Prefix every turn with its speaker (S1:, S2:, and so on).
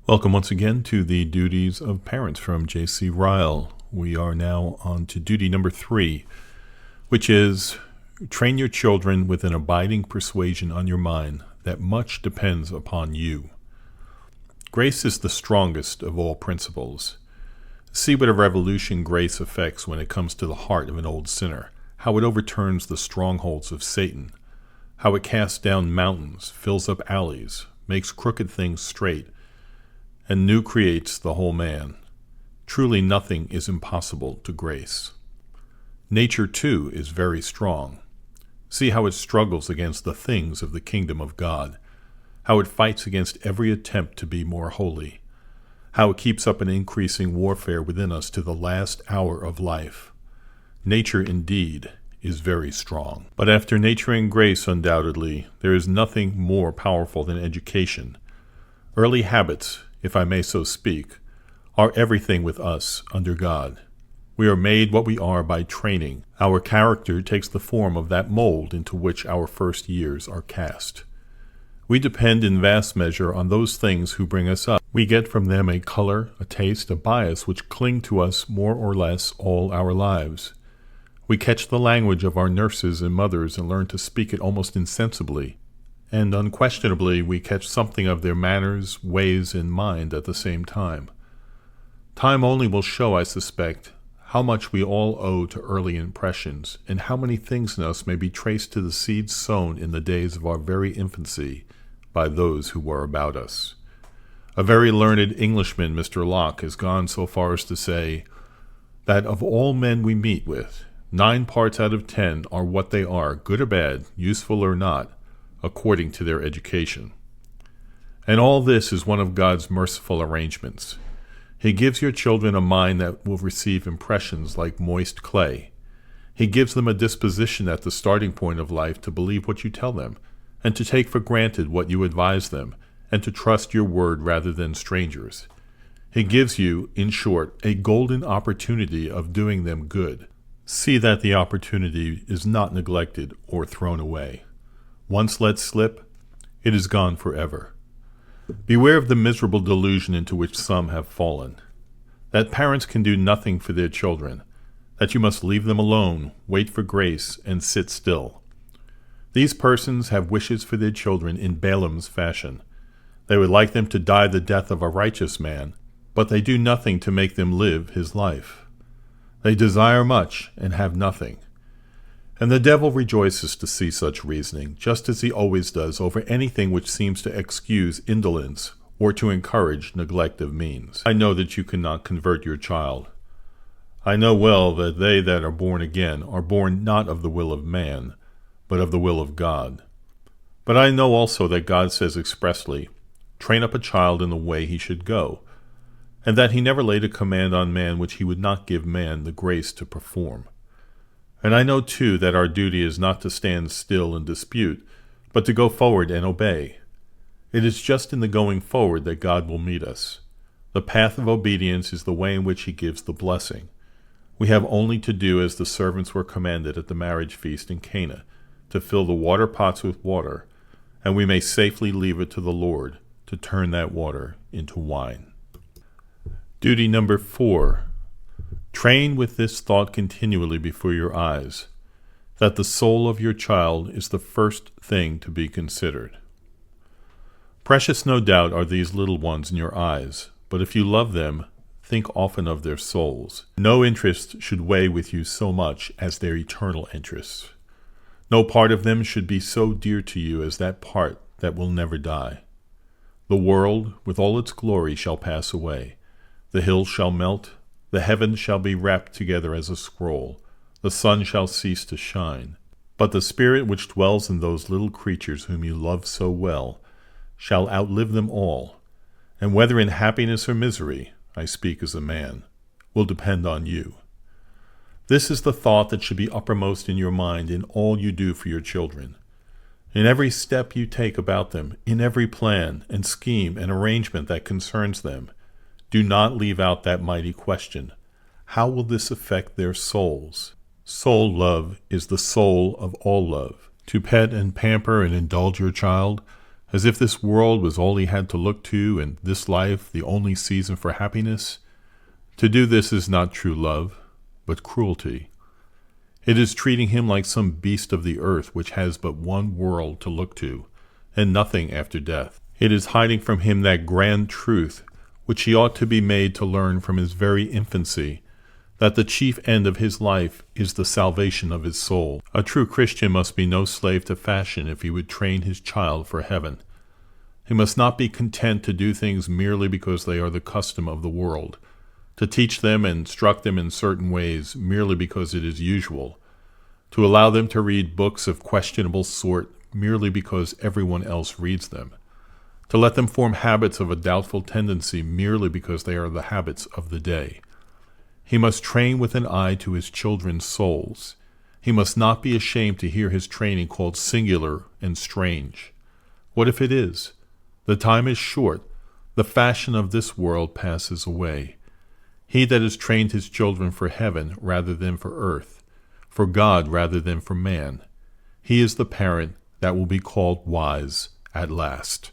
S1: Welcome once again to the Duties of Parents from J.C. Ryle. We are now on to duty number 3, which is train your children with an abiding persuasion on your mind that much depends upon you. Grace is the strongest of all principles. See what a revolution grace effects when it comes to the heart of an old sinner, how it overturns the strongholds of Satan, how it casts down mountains, fills up alleys, makes crooked things straight, and new creates the whole man. Truly nothing is impossible to grace. Nature, too, is very strong. See how it struggles against the things of the kingdom of God, how it fights against every attempt to be more holy, how it keeps up an increasing warfare within us to the last hour of life. Nature, indeed, is very strong. But after nature and grace, undoubtedly, there is nothing more powerful than education. Early habits, if I may so speak, are everything with us under God. We are made what we are by training. Our character takes the form of that mold into which our first years are cast. We depend in vast measure on those things who bring us up. We get from them a color, a taste, a bias which cling to us more or less all our lives. We catch the language of our nurses and mothers and learn to speak it almost insensibly. And unquestionably we catch something of their manners, ways, and mind at the same time. Time only will show, I suspect, how much we all owe to early impressions, and how many things in us may be traced to the seeds sown in the days of our very infancy by those who were about us. A very learned Englishman, Mr. Locke, has gone so far as to say that of all men we meet with, 9 parts out of 10 are what they are, good or bad, useful or not, according to their education. And all this is one of God's merciful arrangements. He gives your children a mind that will receive impressions like moist clay. He gives them a disposition at the starting point of life to believe what you tell them, and to take for granted what you advise them, and to trust your word rather than strangers. He gives you, in short, a golden opportunity of doing them good. See that the opportunity is not neglected or thrown away. Once let slip, it is gone forever. Beware of the miserable delusion into which some have fallen, that parents can do nothing for their children, that you must leave them alone, wait for grace, and sit still. These persons have wishes for their children in Balaam's fashion. They would like them to die the death of a righteous man, but they do nothing to make them live his life. They desire much and have nothing. And the devil rejoices to see such reasoning, just as he always does over anything which seems to excuse indolence or to encourage neglect of means. I know that you cannot convert your child. I know well that they that are born again are born not of the will of man, but of the will of God. But I know also that God says expressly, train up a child in the way he should go, and that he never laid a command on man which he would not give man the grace to perform. And I know, too, that our duty is not to stand still and dispute, but to go forward and obey. It is just in the going forward that God will meet us. The path of obedience is the way in which he gives the blessing. We have only to do as the servants were commanded at the marriage feast in Cana, to fill the water pots with water, and we may safely leave it to the Lord to turn that water into wine. Duty number 4. Train with this thought continually before your eyes, that the soul of your child is the first thing to be considered. Precious, no doubt, are these little ones in your eyes, but if you love them, think often of their souls. No interest should weigh with you so much as their eternal interests. No part of them should be so dear to you as that part that will never die. The world, with all its glory, shall pass away. The hills shall melt. The heavens shall be wrapped together as a scroll. The sun shall cease to shine. But the spirit which dwells in those little creatures whom you love so well shall outlive them all, and whether in happiness or misery, I speak as a man, will depend on you. This is the thought that should be uppermost in your mind in all you do for your children. In every step you take about them, in every plan and scheme and arrangement that concerns them, do not leave out that mighty question, how will this affect their souls? Soul love is the soul of all love. To pet and pamper and indulge your child as if this world was all he had to look to and this life the only season for happiness. To do this is not true love, but cruelty. It is treating him like some beast of the earth which has but one world to look to, and nothing after death. It is hiding from him that grand truth which he ought to be made to learn from his very infancy, that the chief end of his life is the salvation of his soul. A true Christian must be no slave to fashion if he would train his child for heaven. He must not be content to do things merely because they are the custom of the world, to teach them and instruct them in certain ways merely because it is usual, to allow them to read books of questionable sort merely because everyone else reads them, to let them form habits of a doubtful tendency merely because they are the habits of the day. He must train with an eye to his children's souls. He must not be ashamed to hear his training called singular and strange. What if it is? The time is short. The fashion of this world passes away. He that has trained his children for heaven rather than for earth, for God rather than for man, he is the parent that will be called wise at last.